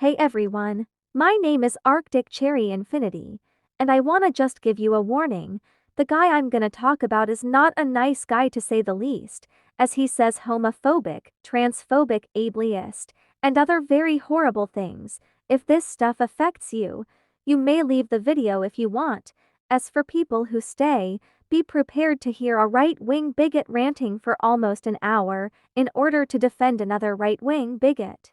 Hey everyone, my name is Arctic Cherry Infinity, and I wanna just give you a warning. The guy I'm gonna talk about is not a nice guy to say the least, as he says homophobic, transphobic, ableist, and other very horrible things. If this stuff affects you, you may leave the video if you want. As for people who stay, be prepared to hear a right-wing bigot ranting for almost an hour in order to defend another right-wing bigot.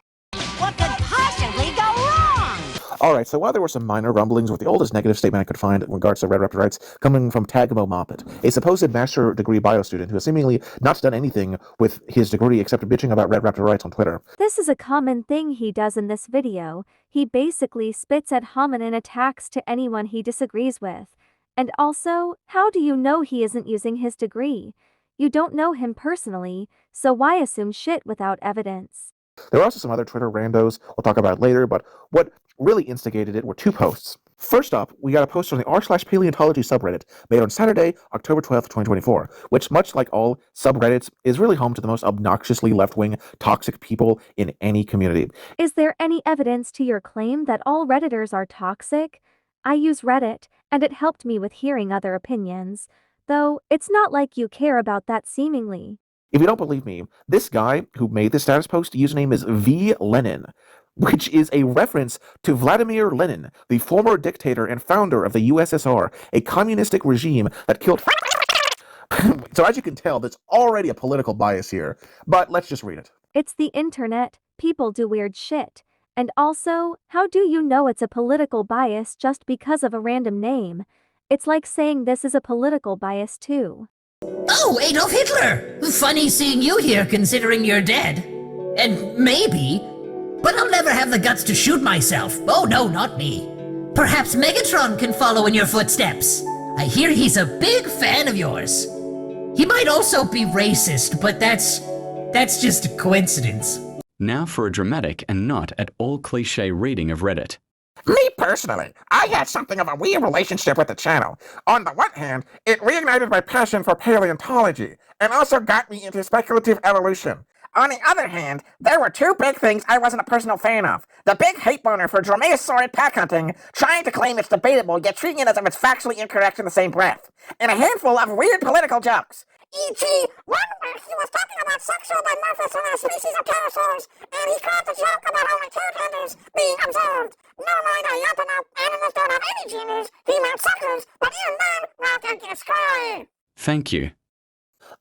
What could possibly go wrong? Alright, so while there were some minor rumblings with the oldest negative statement I could find in regards to Red Raptor rights coming from Tagmo Moppet, a supposed master degree bio student who has seemingly not done anything with his degree except bitching about Red Raptor rights on Twitter. This is a common thing he does in this video. He basically spits at hominin attacks to anyone he disagrees with. And also, how do you know he isn't using his degree? You don't know him personally, so why assume shit without evidence? There are also some other Twitter randos we'll talk about later, but what really instigated it were two posts. First up, we got a post on the r/paleontology subreddit made on Saturday, October 12th, 2024, which, much like all subreddits, is really home to the most obnoxiously left-wing, toxic people in any community. Is there any evidence to your claim that all Redditors are toxic? I use Reddit, and it helped me with hearing other opinions, though it's not like you care about that seemingly. If you don't believe me, this guy who made this status post username is V. Lenin, which is a reference to Vladimir Lenin, the former dictator and founder of the USSR, a communistic regime that killed... So as you can tell, there's already a political bias here, but let's just read it. It's the internet, people do weird shit. And also, how do you know it's a political bias just because of a random name? It's like saying this is a political bias too. Oh, Adolf Hitler! Funny seeing you here considering you're dead. And maybe... But I'll never have the guts to shoot myself. Oh no, not me. Perhaps Megatron can follow in your footsteps. I hear he's a big fan of yours. He might also be racist, but that's just a coincidence. Now for a dramatic and not at all cliché reading of Reddit. Me personally, I had something of a weird relationship with the channel. On the one hand, it reignited my passion for paleontology, and also got me into speculative evolution. On the other hand, there were two big things I wasn't a personal fan of. The big hate boner for dromaeosaurid pack hunting, trying to claim it's debatable, yet treating it as if it's factually incorrect in the same breath. And a handful of weird political jokes. E.g., one where he was talking about sexual dimorphism in a species of pterosaurs, and he cracked a joke about only two genders being observed. No mind, I want to know, animals don't have any genders, female suckers, but even then, well, don't get scary. Thank you.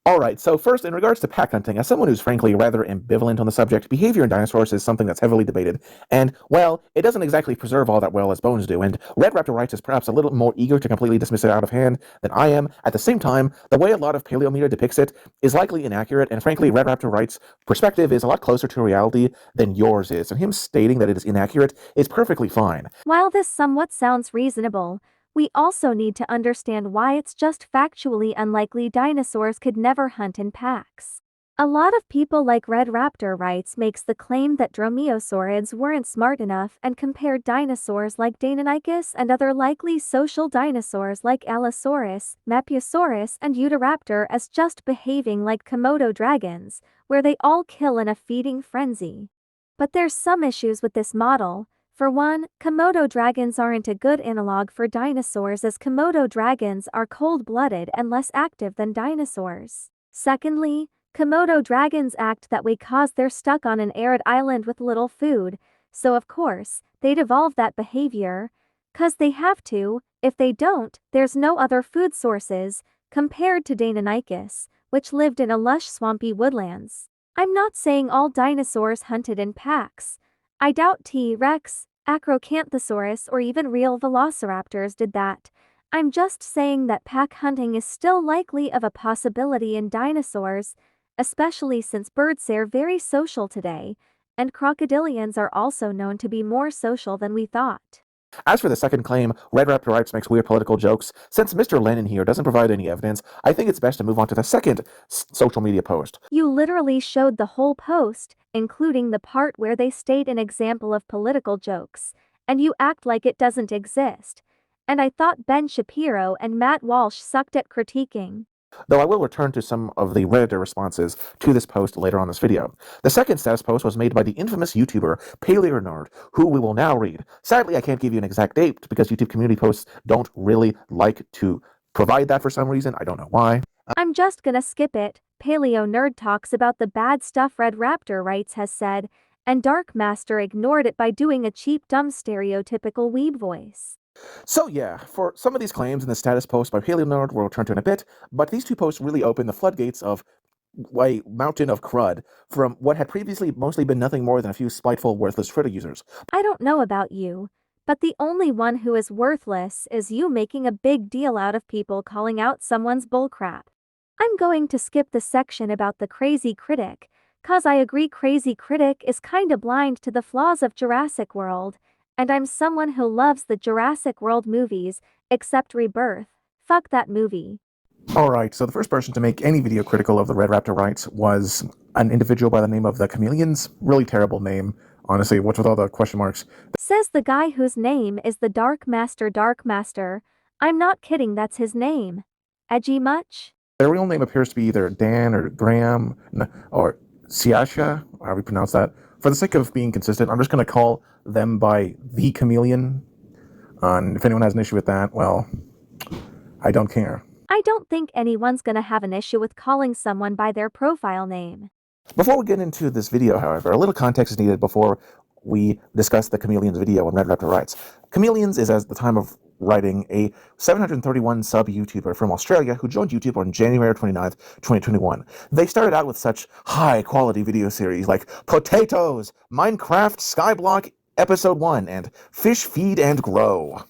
Alright, so first, in regards to pack hunting, as someone who's frankly rather ambivalent on the subject, behavior in dinosaurs is something that's heavily debated, and, well, it doesn't exactly preserve all that well as bones do, and Red Raptor Rights is perhaps a little more eager to completely dismiss it out of hand than I am. At the same time, the way a lot of paleo media depicts it is likely inaccurate, and frankly, Red Raptor Rights' perspective is a lot closer to reality than yours is, and him stating that it is inaccurate is perfectly fine. While this somewhat sounds reasonable, we also need to understand why it's just factually unlikely dinosaurs could never hunt in packs. A lot of people like Red Raptor Rights makes the claim that dromaeosaurids weren't smart enough and compared dinosaurs like Deinonychus and other likely social dinosaurs like Allosaurus, Mapiosaurus and Utahraptor as just behaving like Komodo dragons, where they all kill in a feeding frenzy. But there's some issues with this model. For one, Komodo dragons aren't a good analog for dinosaurs as Komodo dragons are cold-blooded and less active than dinosaurs. Secondly, Komodo dragons act that way cause they're stuck on an arid island with little food, so of course, they'd evolve that behavior. 'Cause they have to. If they don't, there's no other food sources, compared to Deinonychus, which lived in a lush swampy woodlands. I'm not saying all dinosaurs hunted in packs. I doubt T-Rex, Acrocanthosaurus or even real velociraptors did that. I'm just saying that pack hunting is still likely of a possibility in dinosaurs, especially since birds are very social today, and crocodilians are also known to be more social than we thought. As for the second claim, Red Raptor Rights makes weird political jokes. Since Mr. Lenin here doesn't provide any evidence, I think it's best to move on to the second social media post. You literally showed the whole post, including the part where they state an example of political jokes, and you act like it doesn't exist. And I thought Ben Shapiro and Matt Walsh sucked at critiquing. though I will return to some of the Redditor responses to this post later on this video. The second status post was made by the infamous YouTuber PaleoNerd, who we will now read. Sadly, I can't give you an exact date because YouTube community posts don't really like to provide that for some reason. I don't know why. I'm just gonna skip it. Paleo Nerd talks about the bad stuff Red Raptor writes has said, and Dark Master ignored it by doing a cheap, dumb, stereotypical weeb voice. So yeah, for some of these claims in the status post by PaleoNerd, we'll return to in a bit, but these two posts really open the floodgates of a mountain of crud from what had previously mostly been nothing more than a few spiteful, worthless Twitter users. I don't know about you, but the only one who is worthless is you making a big deal out of people calling out someone's bullcrap. I'm going to skip the section about the crazy critic, 'cause I agree crazy critic is kinda blind to the flaws of Jurassic World, and I'm someone who loves the Jurassic World movies, except Rebirth. Fuck that movie. Alright, so the first person to make any video critical of the Red Raptor rights was an individual by the name of the Chameleons. Really terrible name, honestly, what's with all the question marks? Says the guy whose name is the Dark Master Dark Master. I'm not kidding, that's his name. Edgy much? Their real name appears to be either Dan or Graham or Siasha, however you pronounce that. For the sake of being consistent, I'm just going to call them by the Chameleon. And if anyone has an issue with that, well, I don't care. I don't think anyone's gonna have an issue with calling someone by their profile name. Before we get into this video, however, a little context is needed before we discuss the Chameleons video on Red Raptor Rights. Chameleons is, at the time of writing, a 731 sub YouTuber from Australia who joined YouTube on January 29th, 2021. They started out with such high quality video series like Potatoes, Minecraft, Skyblock Episode 1, and Fish Feed and Grow.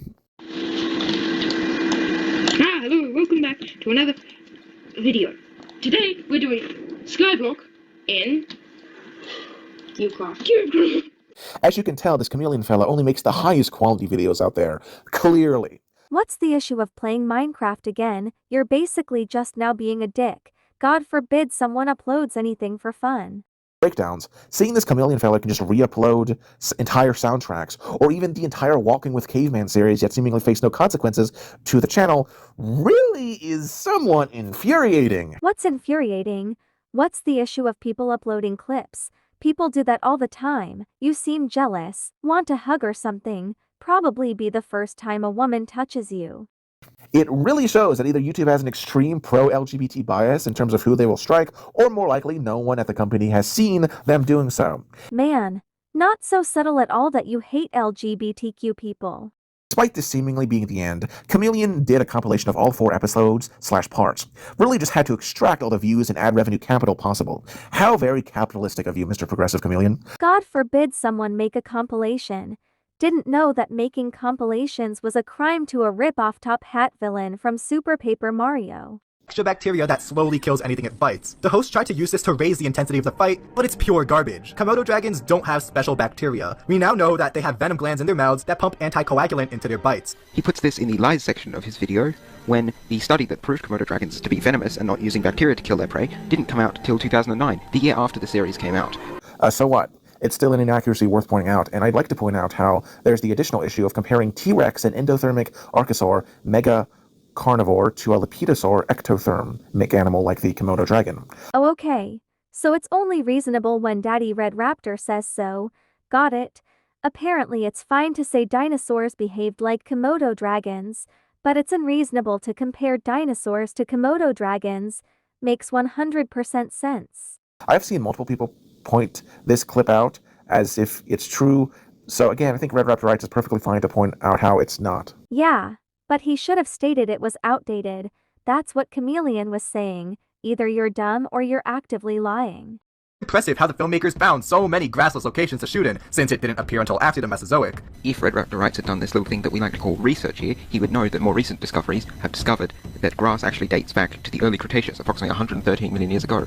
Hello, welcome back to another video. Today we're doing Skyblock in Cubecraft. As you can tell, this Chameleon fella only makes the highest quality videos out there, clearly. What's the issue of playing Minecraft again? You're basically just now being a dick. God forbid someone uploads anything for fun. Breakdowns. Seeing this Chameleon fella can just re-upload entire soundtracks, or even the entire Walking with Caveman series, yet seemingly face no consequences to the channel, really is somewhat infuriating. What's infuriating? What's the issue of people uploading clips? People do that all the time. You seem jealous, want a hug or something, probably be the first time a woman touches you. It really shows that either YouTube has an extreme pro-LGBT bias in terms of who they will strike, or more likely, no one at the company has seen them doing so. Man, not so subtle at all that you hate LGBTQ people. Despite this seemingly being the end, Chameleon did a compilation of all 4 episodes/parts. Really just had to extract all the views and ad revenue capital possible. How very capitalistic of you, Mr. Progressive Chameleon. God forbid someone make a compilation. Didn't know that making compilations was a crime to a rip-off Top Hat villain from Super Paper Mario. Extra bacteria that slowly kills anything it fights. The host tried to use this to raise the intensity of the fight, but it's pure garbage. Komodo dragons don't have special bacteria. We now know that they have venom glands in their mouths that pump anticoagulant into their bites. He puts this in the lies section of his video, when the study that proved Komodo dragons to be venomous and not using bacteria to kill their prey didn't come out till 2009, the year after the series came out. So what? It's still an inaccuracy worth pointing out, and I'd like to point out how there's the additional issue of comparing T-Rex, an endothermic archosaur, mega carnivore, to a lepidosaur ectothermic animal like the Komodo dragon. Oh okay, so it's only reasonable when Daddy Red Raptor says so. Got it. Apparently it's fine to say dinosaurs behaved like Komodo dragons, but it's unreasonable to compare dinosaurs to Komodo dragons. Makes 100% sense. I've seen multiple people point this clip out as if it's true, so again, I think Red Raptor Rights is perfectly fine to point out how it's not. Yeah, but he should have stated it was outdated. That's what Chameleon was saying. Either you're dumb or you're actively lying. Impressive how the filmmakers found so many grassless locations to shoot in, since it didn't appear until after the Mesozoic. If Red Raptor Rights had done this little thing that we like to call research here, he would know that more recent discoveries have discovered that grass actually dates back to the early Cretaceous, approximately 113 million years ago.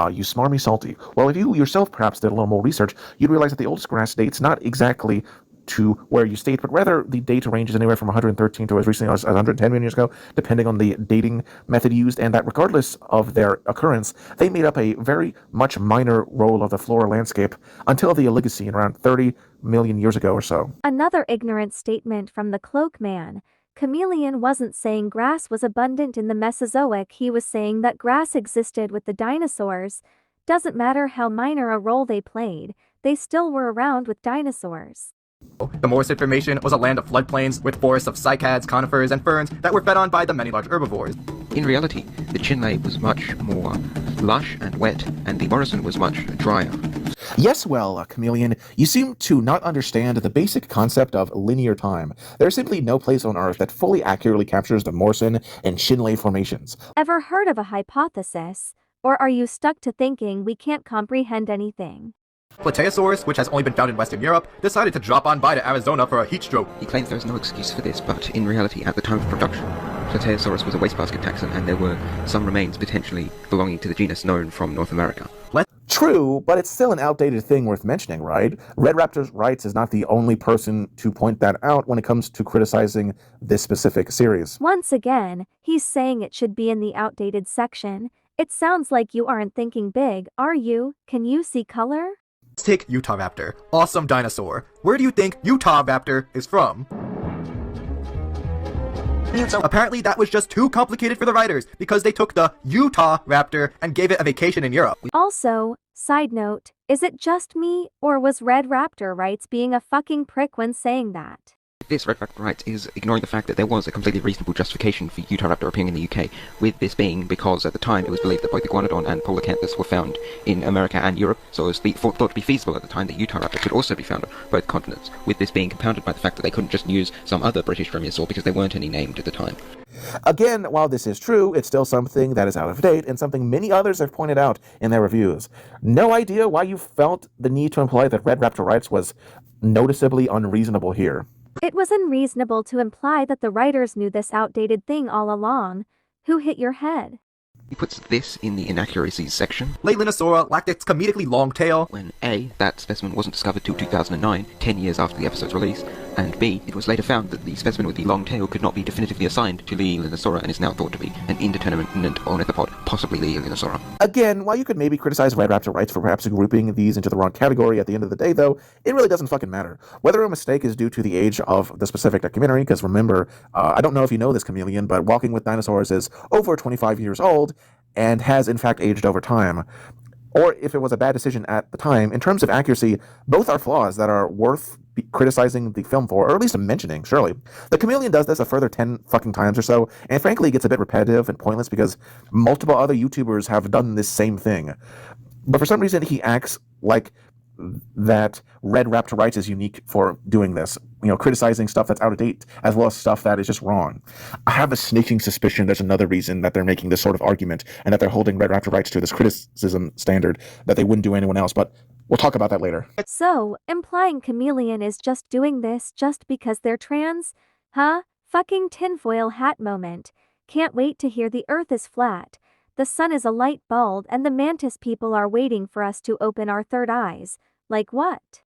You smarmy salty. Well, if you yourself perhaps did a little more research, you'd realize that the oldest grass dates not exactly to where you state, but rather the data ranges anywhere from 113 to as recently as 110 million years ago, depending on the dating method used, and that regardless of their occurrence, they made up a very much minor role of the flora landscape until the Oligocene around 30 million years ago or so. Another ignorant statement from the Cloak Man. Chameleon wasn't saying grass was abundant in the Mesozoic, he was saying that grass existed with the dinosaurs. Doesn't matter how minor a role they played, they still were around with dinosaurs. The Morse Formation was a land of floodplains with forests of cycads, conifers, and ferns that were fed on by the many large herbivores. In reality, the Chinle was much more lush and wet, and the Morrison was much drier. Yes, well, Chameleon, you seem to not understand the basic concept of linear time. There's simply no place on Earth that fully accurately captures the Morrison and Chinle formations. Ever heard of a hypothesis? Or are you stuck to thinking we can't comprehend anything? Plateosaurus, which has only been found in Western Europe, decided to drop on by to Arizona for a heat stroke. He claims there is no excuse for this, but in reality, at the time of production, Plateosaurus was a wastebasket taxon, and there were some remains potentially belonging to the genus known from North America. True, but it's still an outdated thing worth mentioning, right? Red Raptor Writes is not the only person to point that out when it comes to criticizing this specific series. Once again, he's saying it should be in the outdated section. It sounds like you aren't thinking big, are you? Can you see color? Let's take Utahraptor. Awesome dinosaur. Where do you think Utahraptor is from? Apparently that was just too complicated for the writers, because they took the Utahraptor and gave it a vacation in Europe. Also, side note, is it just me, or was Red Raptor Writes being a fucking prick when saying that? This, Red Raptor Writes, is ignoring the fact that there was a completely reasonable justification for Utahraptor appearing in the UK, with this being because at the time it was believed that both Iguanodon and Polacanthus were found in America and Europe, so it was thought to be feasible at the time that Utahraptor could also be found on both continents, with this being compounded by the fact that they couldn't just use some other British dromaeosaur because there weren't any named at the time. Again, while this is true, it's still something that is out of date and something many others have pointed out in their reviews. No idea why you felt the need to imply that Red Raptor Writes was noticeably unreasonable here. It was unreasonable to imply that the writers knew this outdated thing all along. Who hit your head? He puts this in the inaccuracies section. Leitlinosaura lacked its comedically long tail, When A, that specimen wasn't discovered till 2009, 10 years after the episode's release, and B, it was later found that the specimen with the long tail could not be definitively assigned to Leitlinosaura and is now thought to be an indeterminate ornithopod, possibly Leitlinosaura. Again, while you could maybe criticize Red Raptor Writes for perhaps grouping these into the wrong category at the end of the day, though, it really doesn't fucking matter. Whether a mistake is due to the age of the specific documentary, because remember, I don't know if you know this, Chameleon, but Walking with Dinosaurs is over 25 years old, and has in fact aged over time, or if it was a bad decision at the time. In terms of accuracy, both are flaws that are worth criticizing the film for, or at least mentioning, surely. The Chameleon does this a further 10 fucking times or so, and frankly it gets a bit repetitive and pointless because multiple other YouTubers have done this same thing. But for some reason he acts like that Red Raptor Writes is unique for doing this, criticizing stuff that's out of date as well as stuff that is just wrong. I have a sneaking suspicion there's another reason that they're making this sort of argument and that they're holding Red Raptor Writes to this criticism standard that they wouldn't do anyone else, but we'll talk about that later. So, implying Chameleon is just doing this just because they're trans? Huh? Fucking tinfoil hat moment. Can't wait to hear the earth is flat. The sun is a light bulb and the mantis people are waiting for us to open our third eyes. Like what?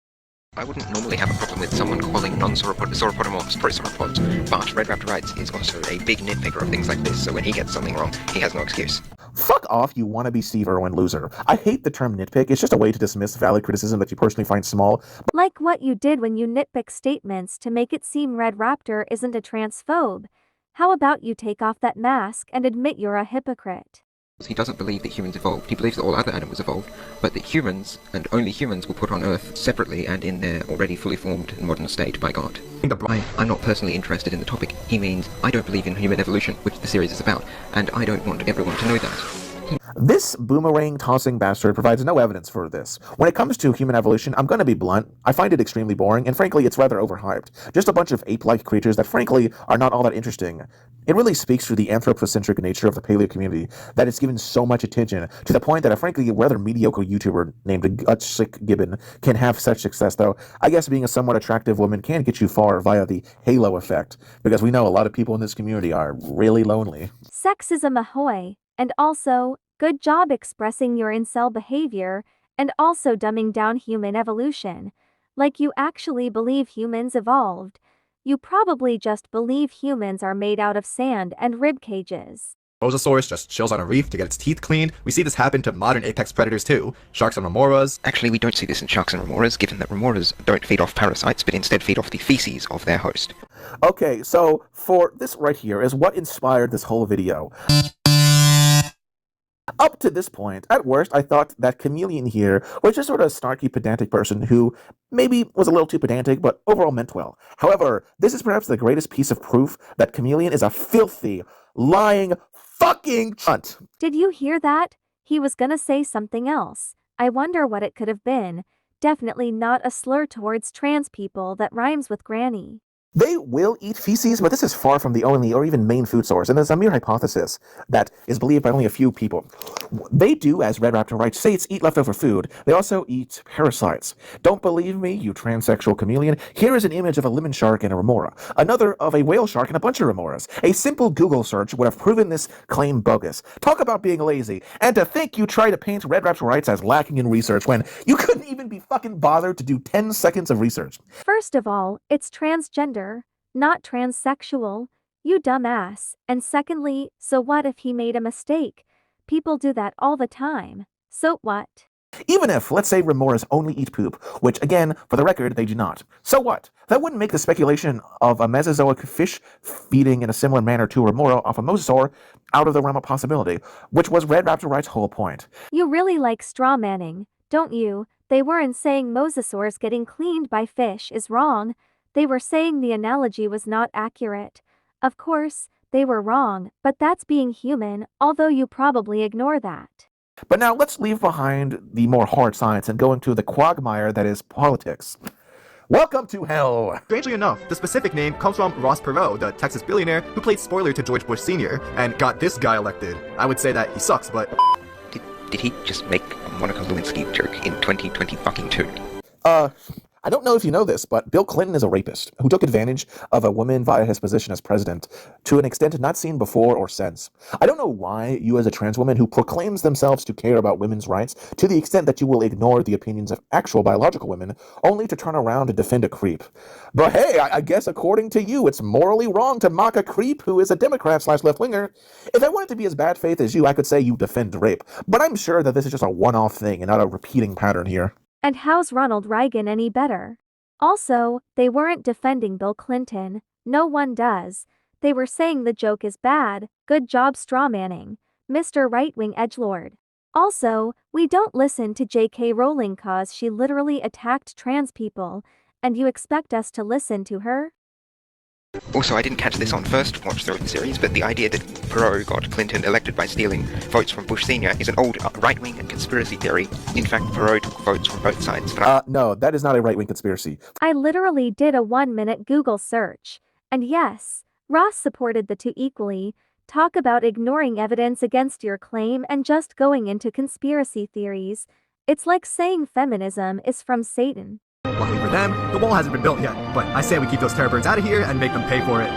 I wouldn't normally have a problem with someone calling non-sauropodomorphs prosauropods, but Red Raptor Writes is also a big nitpicker of things like this, so when he gets something wrong, he has no excuse. Fuck off, you wannabe Steve Irwin loser. I hate the term nitpick. It's just a way to dismiss valid criticism that you personally find small. Like what you did when you nitpick statements to make it seem Red Raptor isn't a transphobe. How about you take off that mask and admit you're a hypocrite? He doesn't believe that humans evolved. He believes that all other animals evolved, but that humans, and only humans, were put on Earth separately and in their already fully formed modern state by God. I'm not personally interested in the topic. He means, I don't believe in human evolution, which the series is about, and I don't want everyone to know that. This boomerang-tossing bastard provides no evidence for this. When it comes to human evolution, I'm going to be blunt. I find it extremely boring, and frankly, it's rather overhyped. Just a bunch of ape-like creatures that frankly are not all that interesting. It really speaks to the anthropocentric nature of the paleo community that it's given so much attention, to the point that a frankly rather mediocre YouTuber named Gutsick Gibbon can have such success, though I guess being a somewhat attractive woman can get you far via the halo effect, because we know a lot of people in this community are really lonely. Sexism ahoy, and also, good job expressing your incel behavior, and also dumbing down human evolution. Like you actually believe humans evolved. You probably just believe humans are made out of sand and rib cages. Mosasaurus just chills on a reef to get its teeth cleaned. We see this happen to modern apex predators too. Sharks and remoras. Actually, we don't see this in sharks and remoras, given that remoras don't feed off parasites, but instead feed off the feces of their host. Okay, so for this right here is what inspired this whole video. Up to this point, at worst, I thought that Chameleon here was just sort of a snarky, pedantic person who maybe was a little too pedantic, but overall meant well. However, this is perhaps the greatest piece of proof that Chameleon is a filthy, lying, fucking cunt. Did you hear that? He was gonna say something else. I wonder what it could have been. Definitely not a slur towards trans people that rhymes with granny. They will eat feces, but this is far from the only or even main food source, and it's a mere hypothesis that is believed by only a few people. They do, as Red Raptor writes, states, eat leftover food. They also eat parasites. Don't believe me, you transsexual chameleon? Here is an image of a lemon shark and a remora, another of a whale shark and a bunch of remoras. A simple Google search would have proven this claim bogus. Talk about being lazy, and to think you try to paint Red Raptor writes as lacking in research when you couldn't even be fucking bothered to do 10 seconds of research. First of all, it's transgender, not transsexual, you dumbass. And secondly, so what if he made a mistake? People do that all the time. So what? Even if, let's say, remoras only eat poop, which, again, for the record, they do not. So what? That wouldn't make the speculation of a Mesozoic fish feeding in a similar manner to a remora off a mosasaur out of the realm of possibility, which was Red Raptor Wright's whole point. You really like straw manning, don't you? They weren't saying mosasaurs getting cleaned by fish is wrong. They were saying the analogy was not accurate. Of course, they were wrong, but that's being human, although you probably ignore that. But now let's leave behind the more hard science and go into the quagmire that is politics. Welcome to hell! Strangely enough, the specific name comes from Ross Perot, the Texas billionaire who played spoiler to George Bush Sr. and got this guy elected. I would say that he sucks, but... Did he just make a Monica Lewinsky joke in 2020 fucking 2? I don't know if you know this, but Bill Clinton is a rapist who took advantage of a woman via his position as president to an extent not seen before or since. I don't know why you as a trans woman who proclaims themselves to care about women's rights to the extent that you will ignore the opinions of actual biological women only to turn around and defend a creep. But hey, I guess according to you, it's morally wrong to mock a creep who is a Democrat/left-winger. If I wanted to be as bad faith as you, I could say you defend rape. But I'm sure that this is just a one-off thing and not a repeating pattern here. And how's Ronald Reagan any better? Also, they weren't defending Bill Clinton. No one does. They were saying the joke is bad. Good job strawmanning, Mr. Right-wing edgelord. Also, we don't listen to J.K. Rowling cause she literally attacked trans people, and you expect us to listen to her? Also, I didn't catch this on first watch through of the series, but the idea that Perot got Clinton elected by stealing votes from Bush Sr. is an old right-wing conspiracy theory. In fact, Perot took votes from both sides. But no, that is not a right-wing conspiracy. I literally did a 1-minute Google search. And yes, Ross supported the two equally. Talk about ignoring evidence against your claim and just going into conspiracy theories. It's like saying feminism is from Satan. Luckily for them, the wall hasn't been built yet, but I say we keep those terror birds out of here and make them pay for it.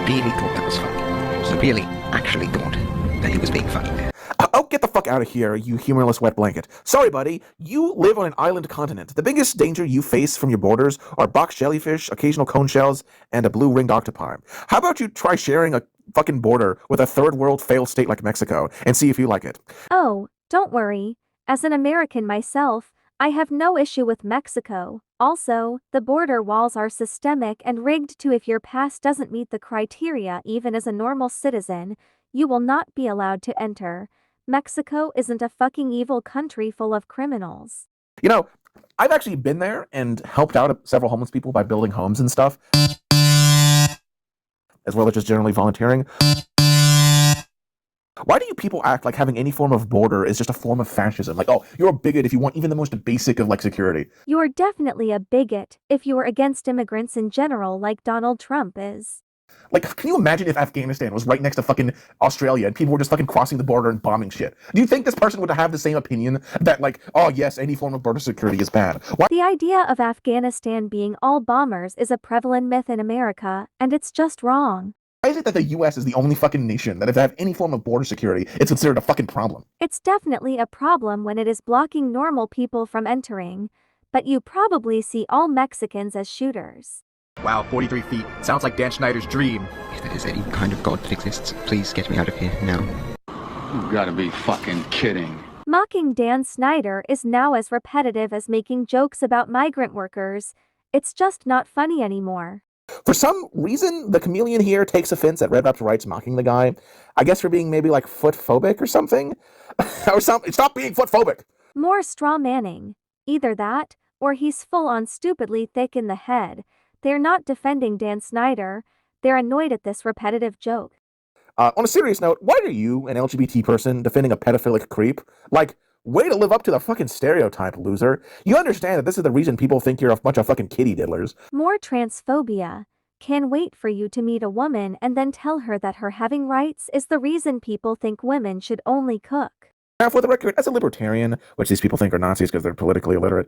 He really thought that was funny. He really actually thought that he was being funny. Oh, get the fuck out of here, you humorless wet blanket. Sorry, buddy. You live on an island continent. The biggest danger you face from your borders are box jellyfish, occasional cone shells, and a blue-ringed octopi. How about you try sharing a fucking border with a third-world failed state like Mexico and see if you like it? Oh, don't worry. As an American myself, I have no issue with Mexico. Also, the border walls are systemic and rigged to if your pass doesn't meet the criteria even as a normal citizen, you will not be allowed to enter. Mexico isn't a fucking evil country full of criminals. You know, I've actually been there and helped out several homeless people by building homes and stuff, as well as just generally volunteering. Why do you people act like having any form of border is just a form of fascism? Like, oh, you're a bigot if you want even the most basic of, like, security. You're definitely a bigot if you are against immigrants in general like Donald Trump is. Like, can you imagine if Afghanistan was right next to fucking Australia and people were just fucking crossing the border and bombing shit? Do you think this person would have the same opinion that, like, oh yes, any form of border security is bad? Why? The idea of Afghanistan being all bombers is a prevalent myth in America, and it's just wrong. Why is it that the U.S. is the only fucking nation that if they have any form of border security, it's considered a fucking problem? It's definitely a problem when it is blocking normal people from entering, but you probably see all Mexicans as shooters. Wow, 43 feet. Sounds like Dan Schneider's dream. If there is any kind of god that exists, please get me out of here now. You gotta be fucking kidding. Mocking Dan Snyder is now as repetitive as making jokes about migrant workers. It's just not funny anymore. For some reason, the chameleon here takes offense at Red Raptor Wright's mocking the guy. I guess for being maybe like foot-phobic or something? Or something. Stop being foot-phobic! More straw manning. Either that, or he's full-on stupidly thick in the head. They're not defending Dan Snyder. They're annoyed at this repetitive joke. On a serious note, why are you, an LGBT person, defending a pedophilic creep? Like, way to live up to the fucking stereotype, loser. You understand that this is the reason people think you're a bunch of fucking kitty diddlers. More transphobia. Can't wait for you to meet a woman and then tell her that her having rights is the reason people think women should only cook. Now, for the record, as a libertarian, which these people think are Nazis because they're politically illiterate,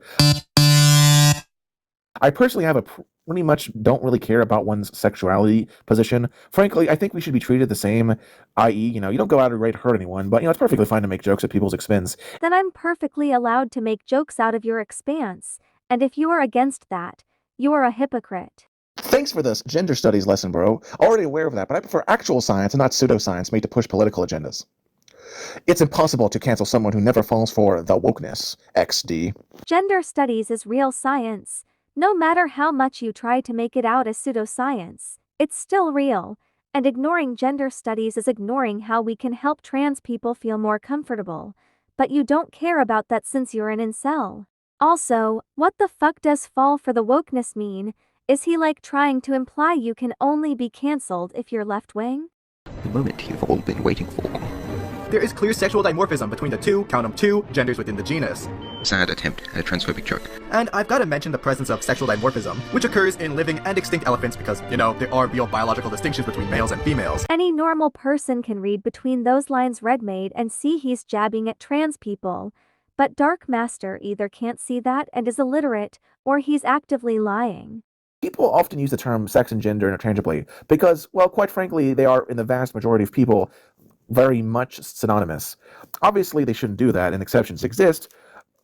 I personally have a pretty much don't really care about one's sexuality position. Frankly, I think we should be treated the same, i.e., you don't go out of your way to hurt anyone, but, it's perfectly fine to make jokes at people's expense. Then I'm perfectly allowed to make jokes out of your expanse, and if you are against that, you are a hypocrite. Thanks for this gender studies lesson, bro. Already aware of that, but I prefer actual science and not pseudoscience made to push political agendas. It's impossible to cancel someone who never falls for the wokeness, XD. Gender studies is real science. No matter how much you try to make it out as pseudoscience, it's still real, and ignoring gender studies is ignoring how we can help trans people feel more comfortable. But you don't care about that since you're an incel. Also, what the fuck does fall for the wokeness mean? Is he like trying to imply you can only be cancelled if you're left-wing? The moment you've all been waiting for. There is clear sexual dimorphism between the count 'em two, genders within the genus. Sad attempt at a transphobic joke. And I've got to mention the presence of sexual dimorphism, which occurs in living and extinct elephants because, there are real biological distinctions between males and females. Any normal person can read between those lines Redmaid and see he's jabbing at trans people. But Dark Master either can't see that and is illiterate, or he's actively lying. People often use the term sex and gender interchangeably because, well, quite frankly, they are, in the vast majority of people, very much synonymous. Obviously, they shouldn't do that, and exceptions exist.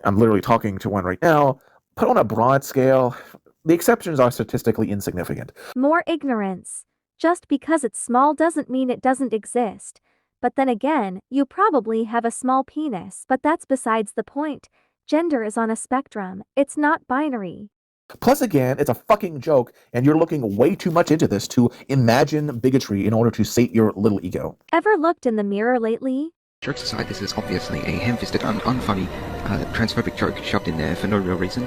I'm literally talking to one right now. But on a broad scale, the exceptions are statistically insignificant. More ignorance. Just because it's small doesn't mean it doesn't exist. But then again, you probably have a small penis, but that's besides the point. Gender is on a spectrum. It's not binary. Plus, again, it's a fucking joke, and you're looking way too much into this to imagine bigotry in order to sate your little ego. Ever looked in the mirror lately? Jokes aside, this is obviously a ham-fisted, unfunny, transphobic joke shoved in there for no real reason.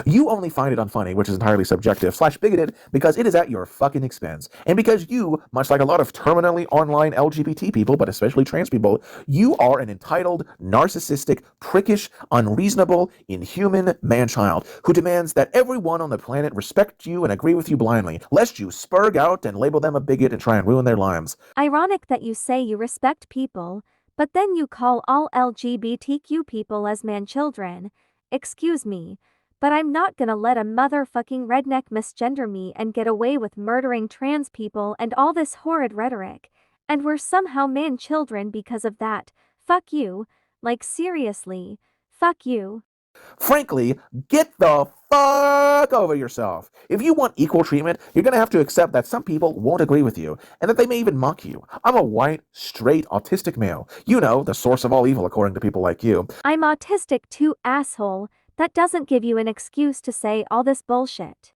You only find it unfunny, which is entirely subjective, /bigoted, because it is at your fucking expense. And because you, much like a lot of terminally online LGBT people, but especially trans people, you are an entitled, narcissistic, prickish, unreasonable, inhuman man-child who demands that everyone on the planet respect you and agree with you blindly, lest you spurg out and label them a bigot and try and ruin their lives. Ironic that you say you respect people, but then you call all LGBTQ people as man-children. Excuse me, but I'm not gonna let a motherfucking redneck misgender me and get away with murdering trans people and all this horrid rhetoric, and we're somehow man-children because of that. Fuck you. Like seriously. Fuck you. Frankly, get the fuck over yourself. If you want equal treatment, you're gonna have to accept that some people won't agree with you, and that they may even mock you. I'm a white, straight, autistic male. The source of all evil according to people like you. I'm autistic too, asshole. That doesn't give you an excuse to say all this bullshit.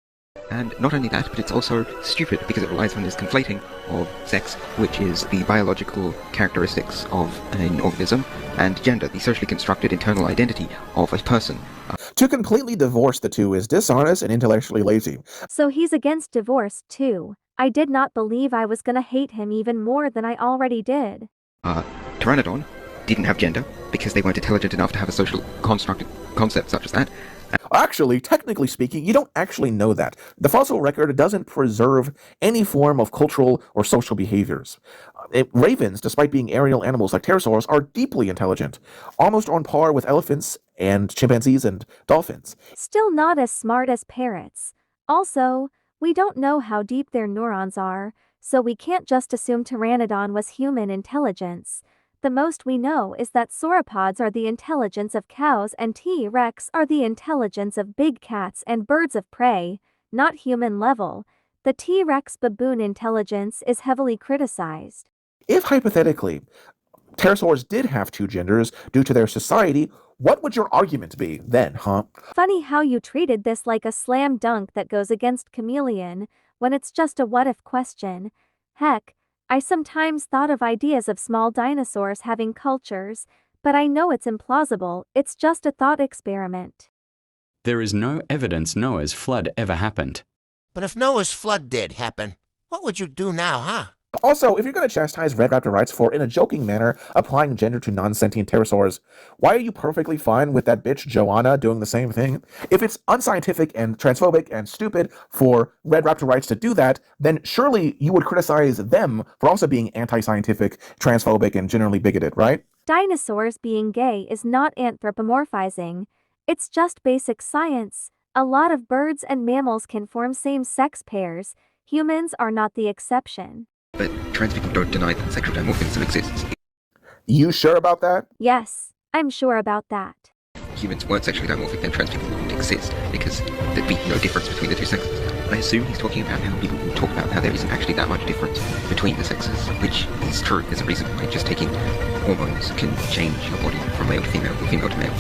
And not only that, but it's also stupid because it relies on this conflating of sex, which is the biological characteristics of an organism, and gender, the socially constructed internal identity of a person. To completely divorce the two is dishonest and intellectually lazy. So he's against divorce too. I did not believe I was gonna hate him even more than I already did. Pteranodon didn't have gender because they weren't intelligent enough to have a social constructed concept such as that. Actually, technically speaking, you don't actually know that. The fossil record doesn't preserve any form of cultural or social behaviors. Ravens, despite being aerial animals like pterosaurs, are deeply intelligent, almost on par with elephants and chimpanzees and dolphins. Still not as smart as parrots. Also, we don't know how deep their neurons are, so we can't just assume Pteranodon was human intelligence. The most we know is that sauropods are the intelligence of cows and T-Rex are the intelligence of big cats and birds of prey, not human level. the T-Rex baboon intelligence is heavily criticized. If hypothetically, pterosaurs did have two genders due to their society, what would your argument be then, huh? Funny how you treated this like a slam dunk that goes against chameleon, when it's just a what-if question. Heck, I sometimes thought of ideas of small dinosaurs having cultures, but I know it's implausible, it's just a thought experiment. There is no evidence Noah's flood ever happened. But if Noah's flood did happen, what would you do now, huh? Also, if you're going to chastise red raptorites for, in a joking manner, applying gender to non-sentient pterosaurs, why are you perfectly fine with that bitch Joanna doing the same thing? If it's unscientific and transphobic and stupid for red raptorites to do that, then surely you would criticize them for also being anti-scientific, transphobic, and generally bigoted, right? Dinosaurs being gay is not anthropomorphizing. It's just basic science. A lot of birds and mammals can form same-sex pairs. Humans are not the exception. But trans people don't deny that sexual dimorphism exists. You sure about that? Yes, I'm sure about that. If humans weren't sexually dimorphic, then trans people wouldn't exist, because there'd be no difference between the two sexes. I assume he's talking about how people will talk about how there isn't actually that much difference between the sexes, which is true. There's a reason why just taking hormones can change your body from male to female or female to male.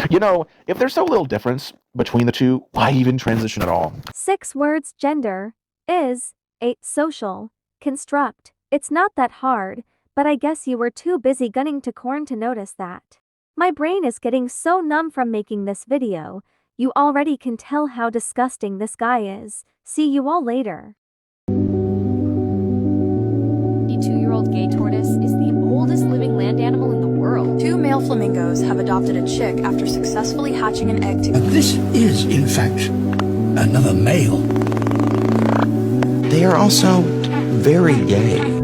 You know, if there's so little difference between the two, why even transition at all? 6 words gender, is, 8 social, construct. It's not that hard, but I guess you were too busy gunning to corn to notice that. My brain is getting so numb from making this video, you already can tell how disgusting this guy is. See you all later. 52-year-old gay tortoise is the oldest living land animal in the world. 2 male flamingos have adopted a chick after successfully hatching an egg together. This is, in fact, another male. They are also very gay.